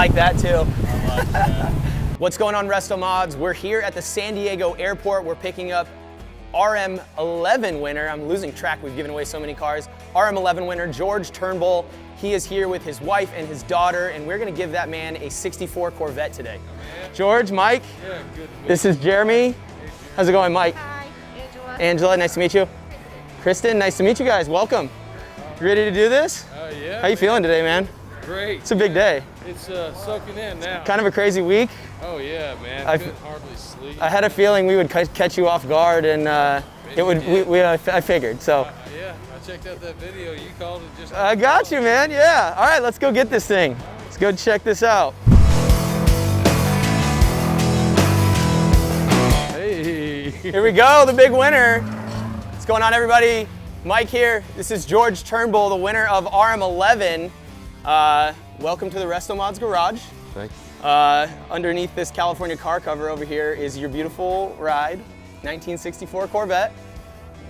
like that too. I like that. What's going on, RestoMods? We're here at the San Diego airport. We're picking up RM11 winner. I'm losing track. We've given away so many cars. RM11 winner, George Turnbull. He is here with his wife and his daughter, and we're gonna give that man a 64 Corvette today. George, Mike. Yeah, good. This is Jeremy. How's it going, Mike? Hi, Angela. Angela, nice to meet you. Kristen, nice to meet you guys. Welcome. You ready to do this? Yeah. How you feeling today, man? Great. It's a big day. It's soaking in now. Kind of a crazy week. Oh yeah, man. I couldn't hardly sleep. I had a feeling we would catch you off guard, and it would. I figured. So. Yeah, I checked out that video. You called it just. I got you, man. Yeah. All right, let's go get this thing. Let's go check this out. Hey. Here we go, the big winner. What's going on, everybody? Mike here. This is George Turnbull, the winner of RM11. Welcome to the RestoMods garage. Thank you. Underneath this California car cover over here is your beautiful ride, 1964 Corvette.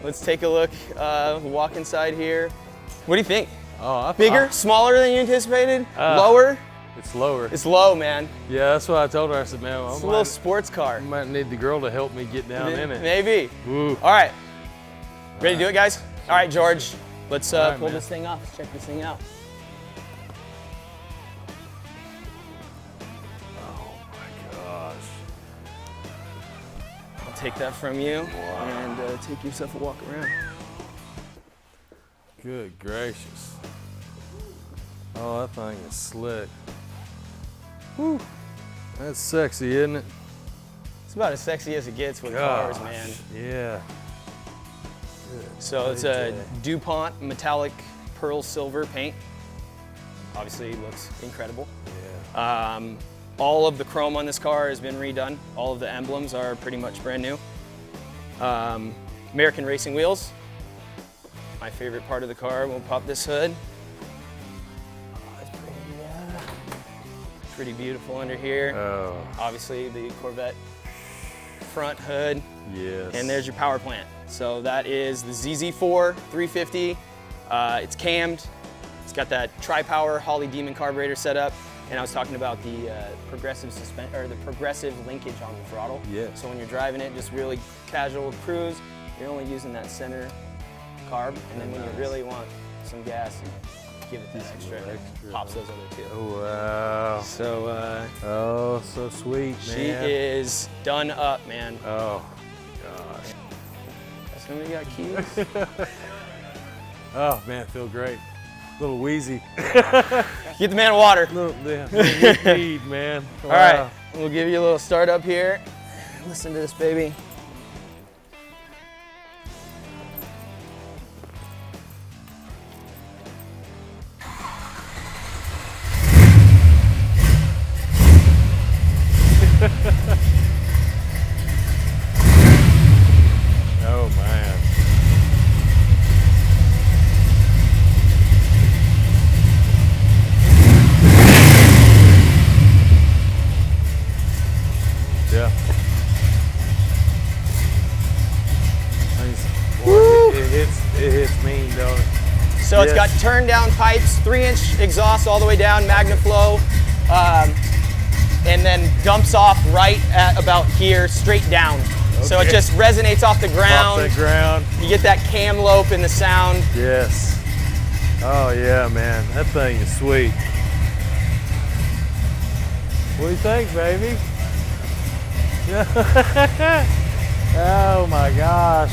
Let's take a look, walk inside here. What do you think? Bigger, smaller than you anticipated? Lower? It's lower. It's low, man. Yeah, that's what I told her. I said, man, It's a little sports car. I might need the girl to help me get down in it. Maybe. Ooh. All right. Ready to do it, guys? All right, George. Let's pull man. this thing off. Let's check this thing out. Take that from you and take yourself a walk around. Good gracious. Oh, that thing is slick. Whew. That's sexy, isn't it? It's about as sexy as it gets with cars, man. Yeah. Good. So it's a DuPont metallic pearl silver paint. Obviously, it looks incredible. Yeah. All of the chrome on this car has been redone. All of the emblems are pretty much brand new. American racing wheels. My favorite part of the car. We'll pop this hood. Oh, that's pretty beautiful under here. Oh. Obviously the Corvette front hood. Yes. And there's your power plant. So that is the ZZ4 350. It's cammed. It's got that tri-power Holley Demon carburetor set up. And I was talking about the progressive linkage on the throttle. Yeah. So when you're driving it, just really casual cruise, you're only using that center carb, and then when you really want some gas, you give it that extra. Pops those other two. Oh, wow. So oh, so sweet, man. she is done up, man. Oh, gosh. Somebody got keys? Oh, man, feel great. A little wheezy. Get the man water. Little weed, man. Wow. All right, we'll give you a little start up here. Listen to this, baby. Oh, man. Yeah. It hits mean, don't it? So it's got turn down pipes, 3-inch exhaust all the way down, MagnaFlow, and then dumps off right at about here, straight down. Okay. So it just resonates off the ground. Off the ground. You get that cam lope in the sound. Yes. Oh yeah, man, that thing is sweet. What do you think, baby? Oh my gosh.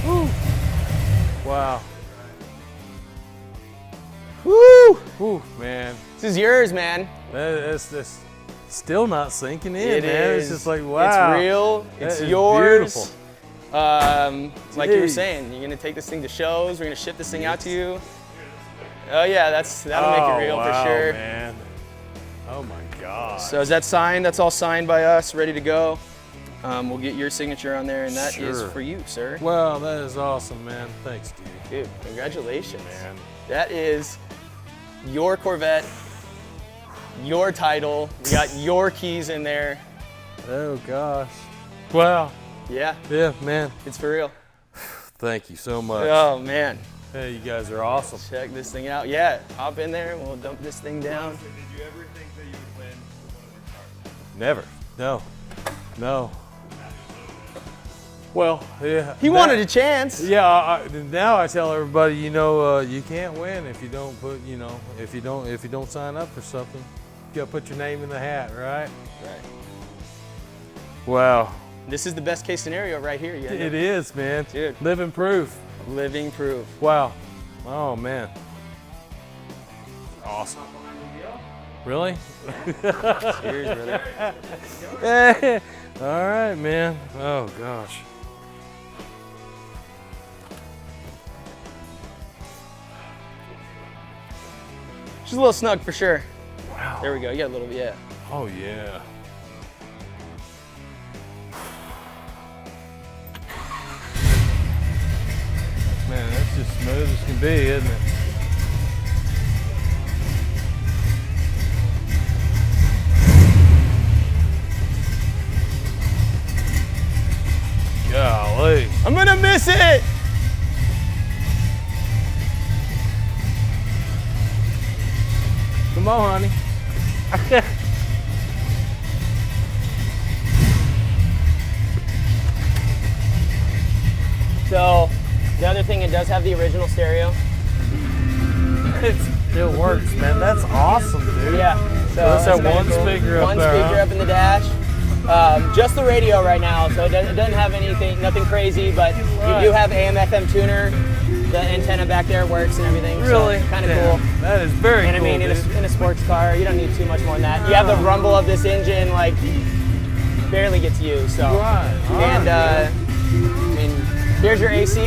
Woo. Wow. Woo! Woo, man. This is yours, man. That's still not sinking in, It man. is. It's just like, wow. It's real. It's yours. Beautiful. Like you were saying, you're gonna take this thing to shows. We're gonna ship this thing out to you. Oh yeah, that'll make it real for sure. Man. Oh my God. So is that signed? That's all signed by us, ready to go. We'll get your signature on there, and that is for you, sir. Well, that is awesome, man. Thanks, dude. Dude, congratulations. Man. That is your Corvette, your title. We got your keys in there. Oh gosh. Wow. Yeah. Yeah, man. It's for real. Thank you so much. Oh man. Hey, you guys are awesome. Check this thing out. Yeah, hop in there and we'll dump this thing down. Did you ever think that you would win one of these cars? Never. No. No. Well, yeah. He wanted a chance. Yeah. Now I tell everybody, you know, you can't win if you don't put, you know, if you don't sign up for something. You gotta put your name in the hat, right? Right. Wow. This is the best case scenario right here. Yeah. It is, man. Dude. Living proof. Living proof. Wow. Oh man. Awesome. Really? Cheers, brother. All right, man. Oh gosh. Just a little snug for sure. Wow. There we go. You got a little bit, yeah. Oh yeah. Man, that's just smooth as can be, isn't it? Golly. I'm gonna miss it. Come on, honey. So, the other thing, it does have the original stereo. It still works, man. That's awesome, dude. Yeah. So that's that kinda one cool. speaker up One there, speaker huh? up in the dash. Just the radio right now, so it doesn't have nothing crazy, but you do have AM/FM tuner. The antenna back there works and everything. Really? So kind of Damn. cool. That is very And I cool, mean, dude. in a sports car, you don't need too much more than that. You have the rumble of this engine, like, barely gets used. So. Right. And I mean, here's your AC.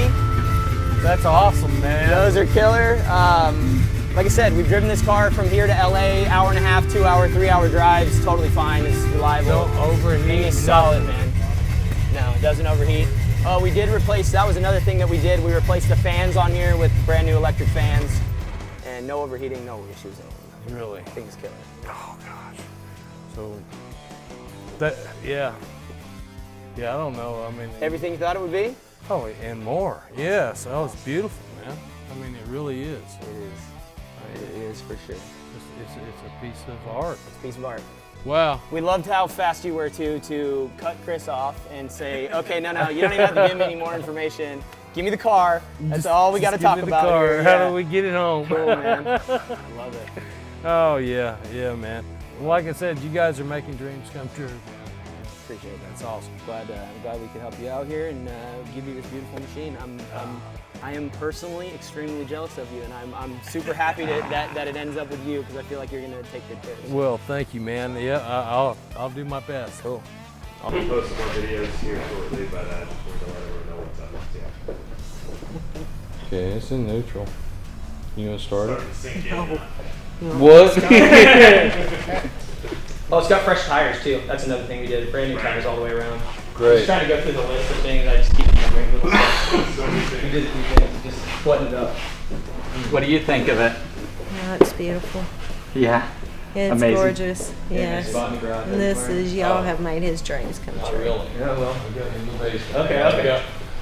That's awesome, man. Those are killer. Like I said, we've driven this car from here to LA, hour and a half, 2 hour, 3 hour drives, totally fine. It's reliable. Don't overheat. Thing is solid, man. No, it doesn't overheat. Oh, we did replace, that was another thing that we did. We replaced the fans on here with brand new electric fans, and no overheating, no issues. Really? Thing's killer. Oh gosh. So that, yeah. Yeah, I don't know. I mean, Everything you thought it would be? oh, and more. Yes. Oh, it's beautiful, man. I mean, it really is. It is. It is for sure. It's a piece of art. It's a piece of art. Wow. We loved how fast you were to cut Chris off and say, okay, no, you don't even have to give me any more information. Give me the car. That's all we got to Just talk give me about. the car. Here. How Yeah. do we get it home? Cool, man. I love it. Oh yeah, yeah, man. Well, like I said, you guys are making dreams come true. Man. Appreciate that. That's awesome. I'm glad we could help you out here and give you this beautiful machine. I am personally extremely jealous of you, and I'm super happy that it ends up with you because I feel like you're gonna take good care of it. Well, thank you, man. Yeah, I'll do my best. Cool. I'll be posting more videos here shortly, but I just wanted to let everyone know what's up. Yeah. Okay, it's in neutral. You gonna start it? Starting to sink in. What? Oh, it's got fresh tires too. That's another thing we did. Brand new tires all the way around. Great. Just trying to go through the list of things. I just keep remembering little stuff. So many things. We did a few things, just buttoned it up. What do you think of it? Oh, it's beautiful. Yeah. It's Amazing. gorgeous. Yes. Spot in the garage This everywhere. is, y'all have made his dreams come true. Really? Yeah, well. I've got in the basement. Okay.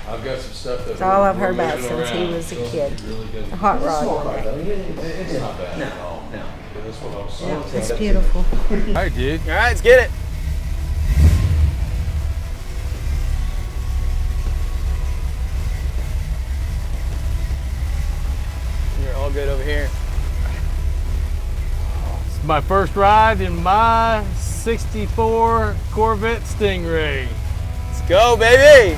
I've got some stuff that It's all I've heard we're about moving since he around, was a so it's kid. Really good. A hot rod one day. It's not bad at all. No. Yeah, that's what I was Yeah, saying. it's beautiful. All right, dude. All right, let's get it. You're all good over here. It's my first ride in my '64 Corvette Sting Ray. Let's go, baby.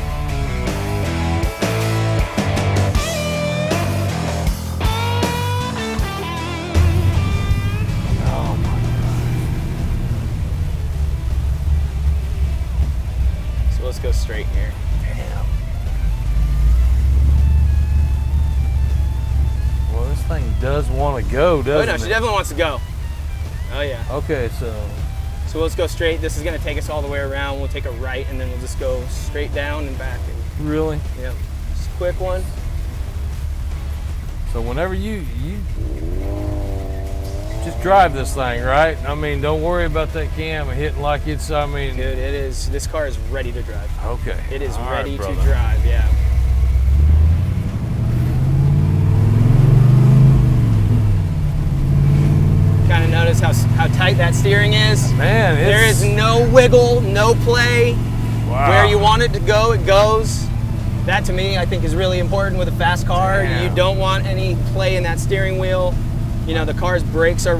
Oh my So let's go straight here. damn. Well, this thing does want to go, Oh doesn't no, it? she definitely wants to go. Oh yeah. Okay, so So let's go straight. This is gonna take us all the way around. We'll take a right and then we'll just go straight down and back. And, really? yeah. Just a quick one. So whenever you just drive this thing, right? I mean, don't worry about that cam hitting like it's, I mean. Dude, it is. This car is ready to drive. Okay. It is All right, ready to brother. drive. Yeah. how tight that steering is. Man, There is no wiggle, no play. wow. Where you want it to go, it goes. That to me, I think, is really important with a fast car. Damn. You don't want any play in that steering wheel. You know, the car's brakes are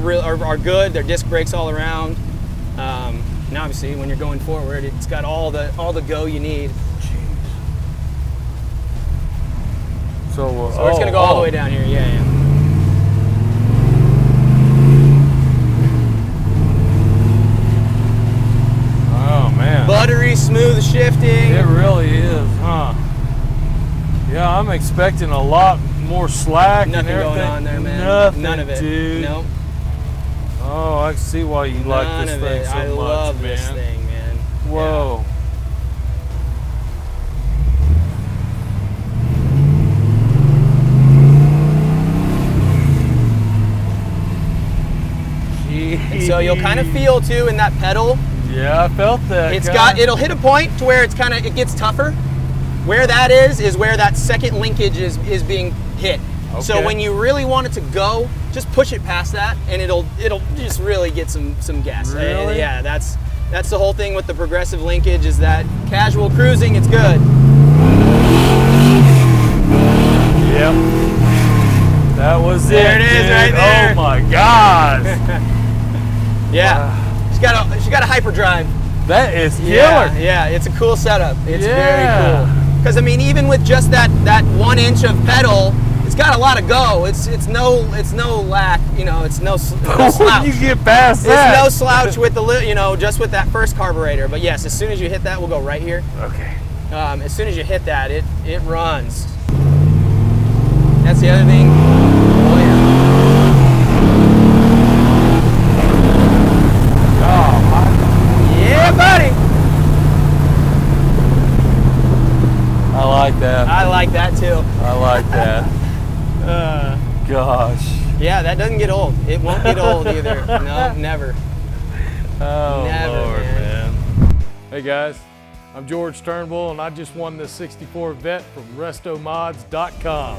good. They're disc brakes all around. And obviously, when you're going forward, it's got all the go you need. So, So it's gonna go all the way down here. Yeah, yeah. Oh man. Buttery smooth shifting. It really is, huh? Yeah, I'm expecting a lot more slack Nothing and everything. going on there, man. Nothing, None of it. dude. Nope. Oh, I can see why you like None this of thing it. so I much, love man. this thing, man. Whoa. And so you'll kind of feel too in that pedal. Yeah, I felt that. It'll hit a point to where it gets tougher. Where that is where that second linkage is being hit. So Okay. when you really want it to go, just push it past that, and it'll just really get some gas. And Really? yeah, that's the whole thing with the progressive linkage, is that casual cruising, it's good. Yep. That was There it is, dude. right there. Oh my God. Yeah, she's got a hyperdrive. That is killer. Yeah, it's a cool setup. It's Yeah. very cool. Because I mean, even with just that 1 inch of pedal, it's got a lot of go. It's no lack. You know, it's no slouch. When you get past that. It's no slouch with just with that first carburetor. But yes, as soon as you hit that, we'll go right here. Okay. As soon as you hit that, it runs. That's the other thing. Oh yeah. Yeah, buddy. I like that. I like that too. I like that. Gosh. Yeah, that doesn't get old. It won't get old either. No, never. Oh, Never, Lord, man. man. Hey, guys. I'm George Turnbull, and I just won this '64 Corvette from RestoMods.com.